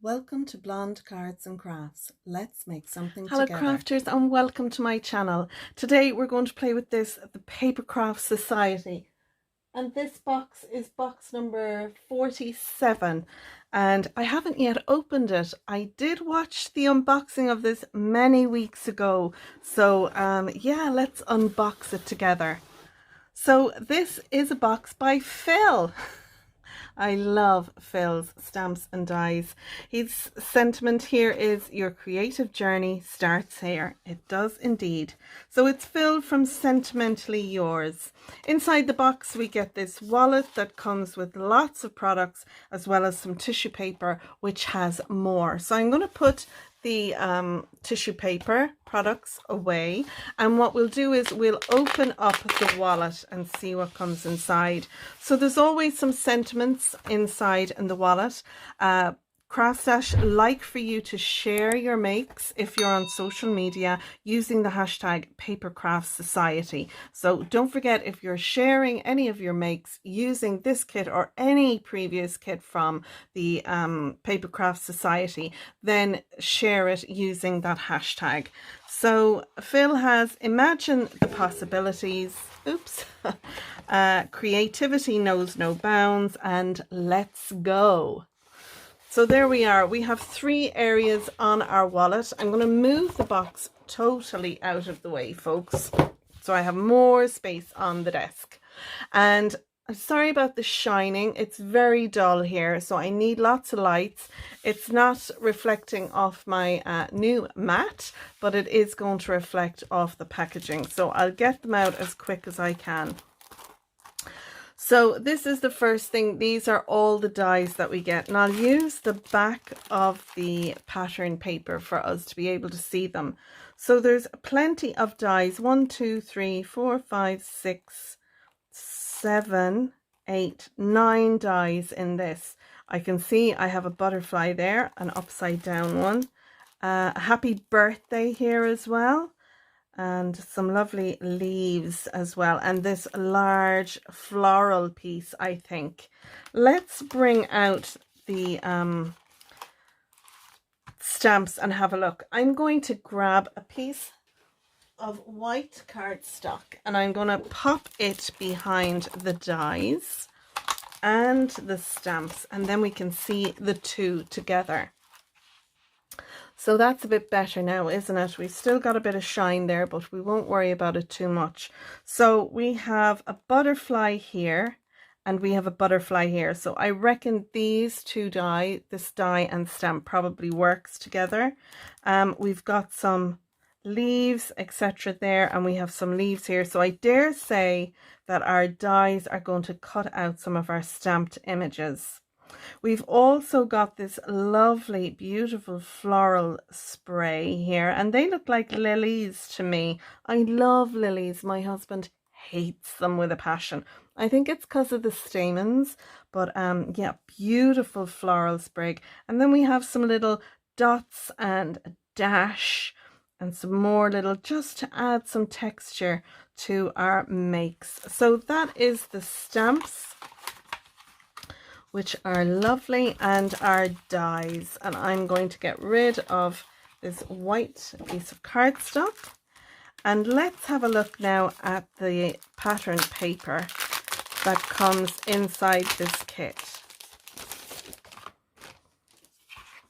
Welcome to Blonde Cards and Crafts. Let's make something Hello together. crafters, and welcome to my channel. Today we're going to play with the Papercraft Society. And this box is box number 47. And I haven't yet opened it. I did watch the unboxing of this many weeks ago. So yeah, let's unbox it together. So this is a box by Phil. I love Phil's stamps and dies. His sentiment here is your creative journey starts here. It does indeed. So it's Phil from Sentimentally Yours. Inside the box we get this wallet that comes with lots of products as well as some tissue paper which has more. So I'm going to put the tissue paper products away, and what we'll do is we'll open up the wallet and see what comes inside. So there's always some sentiments inside in the wallet. Craftstash like for you to share your makes if you're on social media using the hashtag Papercraft Society. So don't forget, if you're sharing any of your makes using this kit or any previous kit from the Papercraft Society, then share it using that hashtag. So Phil has Imagine the Possibilities, oops, Creativity Knows No Bounds, and Let's Go. So there we are. We have 3 areas on our wallet. I'm going to move the box totally out of the way, folks, so I have more space on the desk. And I'm sorry about the shining. It's very dull here, so I need lots of lights. It's not reflecting off my new mat, but it is going to reflect off the packaging. So I'll get them out as quick as I can. So this is the first thing. These are all the dies that we get, and I'll use the back of the pattern paper for us to be able to see them. So there's plenty of dies. 1, 2, 3, 4, 5, 6, 7, 8, 9 dies in this. I can see I have a butterfly there, an upside down one, a happy birthday here as well, and some lovely leaves as well, and this large floral piece. I think let's bring out the stamps and have a look. I'm going to grab a piece of white cardstock and I'm going to pop it behind the dies and the stamps, and then we can see the two together. So that's a bit better now, isn't it? We've still got a bit of shine there, but we won't worry about it too much. So we have a butterfly here and we have a butterfly here. So I reckon these two die, this die and stamp, probably works together. We've got some leaves, etc. there, and we have some leaves here. So I dare say that our dies are going to cut out some of our stamped images. We've also got this lovely, beautiful floral spray here, and they look like lilies to me. I love lilies. My husband hates them with a passion. I think it's because of the stamens, but yeah, beautiful floral sprig. And then we have some little dots and a dash and some more little, just to add some texture to our makes. So that is the stamps, which are lovely, and our dies. And I'm going to get rid of this white piece of cardstock, and let's have a look now at the pattern paper that comes inside this kit.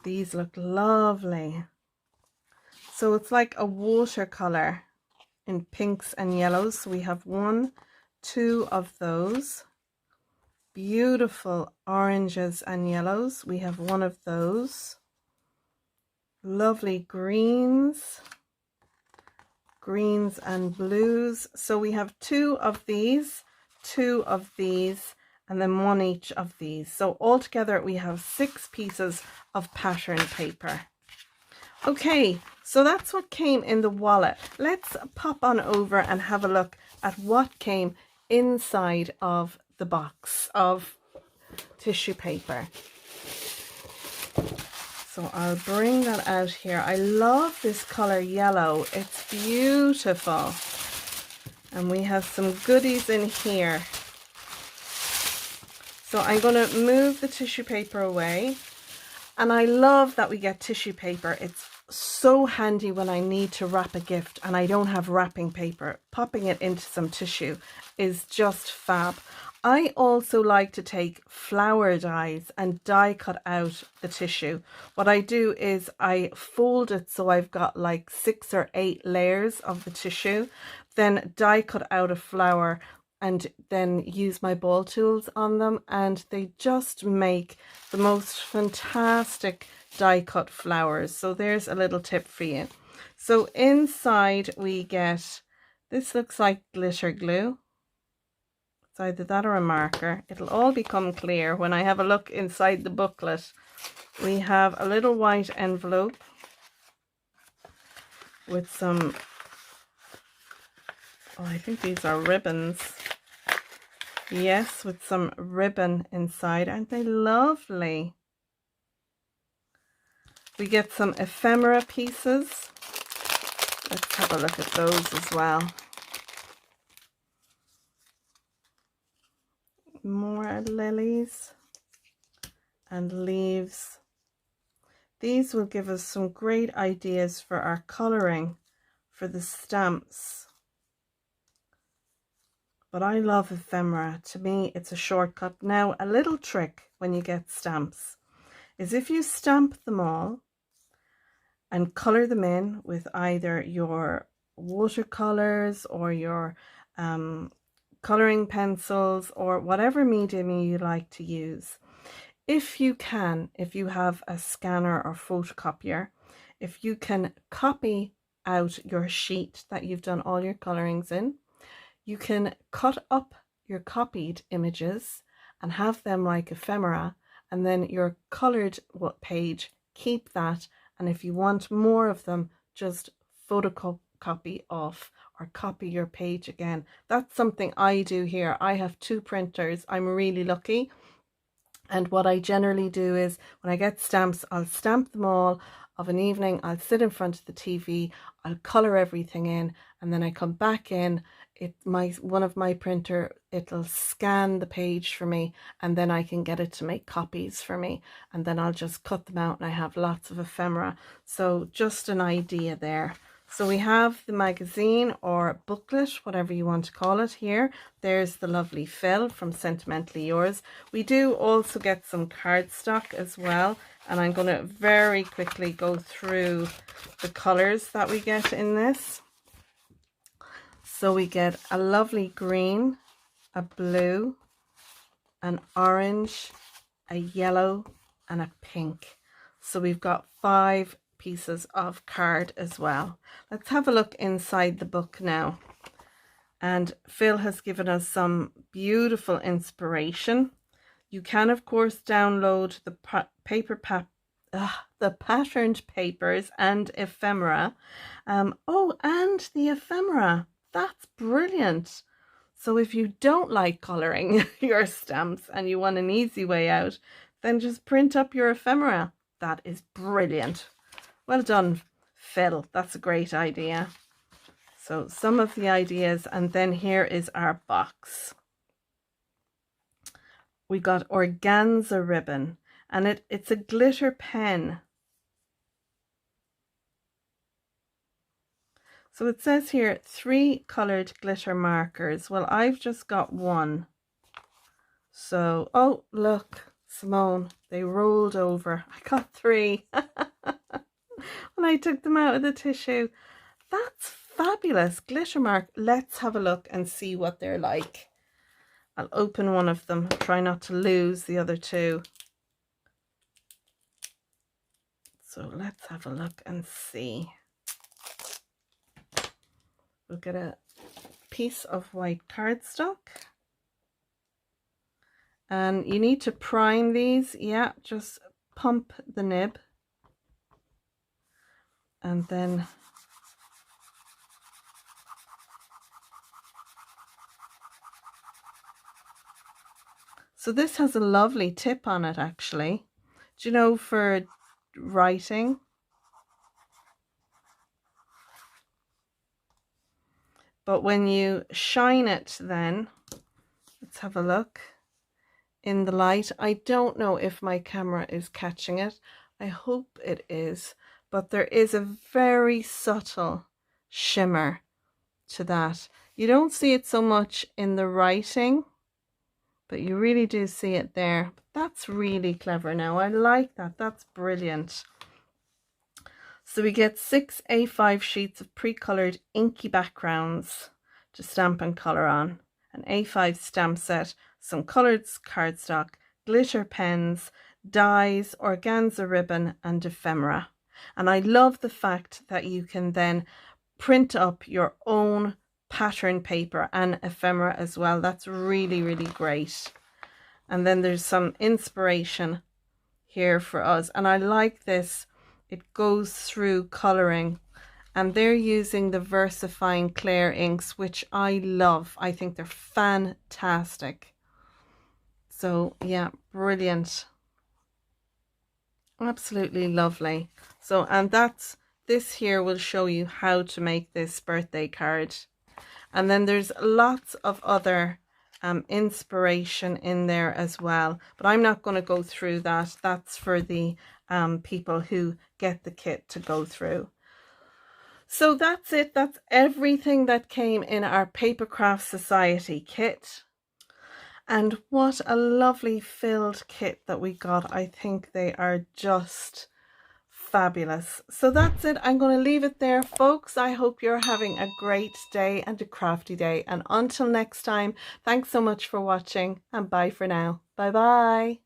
These look lovely. So it's like a watercolor in pinks and yellows. So we have 1, 2 of those. Beautiful oranges and yellows. We have 1 of those. Lovely greens and blues. So we have 2 of these, 2 of these, and then 1 each of these. So altogether we have 6 pieces of pattern paper. Okay, so that's what came in the wallet. Let's pop on over and have a look at what came inside of the box of tissue paper. So I'll bring that out here. I love this color yellow. It's beautiful. And we have some goodies in here. So I'm going to move the tissue paper away. And I love that we get tissue paper. It's so handy when I need to wrap a gift and I don't have wrapping paper. Popping it into some tissue is just fab. I also like to take flower dies and die cut out the tissue. What I do is I fold it so I've got like 6 or 8 layers of the tissue, then die cut out a flower and then use my ball tools on them, and they just make the most fantastic die cut flowers. So there's a little tip for you. So inside we get, this looks like glitter glue. It's either that or a marker. It'll all become clear when I have a look inside the booklet. We have a little white envelope with some, oh, I think these are ribbons. Yes, with some ribbon inside. Aren't they lovely? We get some ephemera pieces. Let's have a look at those as well. More lilies and leaves. These will give us some great ideas for our colouring for the stamps. But I love ephemera. To me, it's a shortcut. Now, a little trick when you get stamps is if you stamp them all and colour them in with either your watercolours or your colouring pencils or whatever medium you like to use. If you can, if you have a scanner or photocopier, if you can copy out your sheet that you've done all your colourings in, you can cut up your copied images and have them like ephemera, and then your coloured page, keep that, and if you want more of them, just photocopy off or copy your page again. That's something I do here. I have 2 printers. I'm really lucky. And what I generally do is when I get stamps, I'll stamp them all of an evening. I'll sit in front of the TV, I'll colour everything in, and then I come back in. One of my printer, it'll scan the page for me, and then I can get it to make copies for me, and then I'll just cut them out and I have lots of ephemera. So just an idea there. So we have the magazine or booklet, whatever you want to call it here. There's the lovely fill from Sentimentally Yours. We do also get some cardstock as well, and I'm going to very quickly go through the colours that we get in this. So we get a lovely green, a blue, an orange, a yellow, and a pink. So we've got 5 pieces of card as well. Let's have a look inside the book now. And Phil has given us some beautiful inspiration. You can of course download the the patterned papers and ephemera. Oh, and the ephemera. That's brilliant. So if you don't like colouring your stamps and you want an easy way out, then just print up your ephemera. That is brilliant. Well done, Phil. That's a great idea. So some of the ideas, and then here is our box. We got organza ribbon, and it's a glitter pen. So it says here 3 coloured glitter markers. Well, I've just got 1. So, oh, look, Simone, they rolled over. I got 3 when I took them out of the tissue. That's fabulous. Glitter mark. Let's have a look and see what they're like. I'll open one of them. Try not to lose the other 2. So let's have a look and see. We'll get a piece of white cardstock. And you need to prime these. Yeah, just pump the nib. And then so this has a lovely tip on it actually. Do you know, for writing? But when you shine it then, let's have a look in the light. I don't know if my camera is catching it, I hope it is, but there is a very subtle shimmer to that. You don't see it so much in the writing, but you really do see it there. That's really clever now. I like that. That's brilliant. So we get 6 A5 sheets of pre-coloured inky backgrounds to stamp and colour on, an A5 stamp set, some coloured cardstock, glitter pens, dies, organza ribbon and ephemera. And I love the fact that you can then print up your own pattern paper and ephemera as well. That's really, really great. And then there's some inspiration here for us, and I like this. It goes through colouring, and they're using the VersaFine Clear inks, which I love. I think they're fantastic. So yeah, brilliant, absolutely lovely. So, and this here will show you how to make this birthday card. And then there's lots of other inspiration in there as well, but I'm not going to go through that. That's for the people who get the kit to go through. So that's it. That's everything that came in our Papercraft Society kit. And what a lovely filled kit that we got. I think they are just fabulous. So that's it. I'm going to leave it there, folks. I hope you're having a great day and a crafty day. And until next time, thanks so much for watching, and bye for now. Bye bye.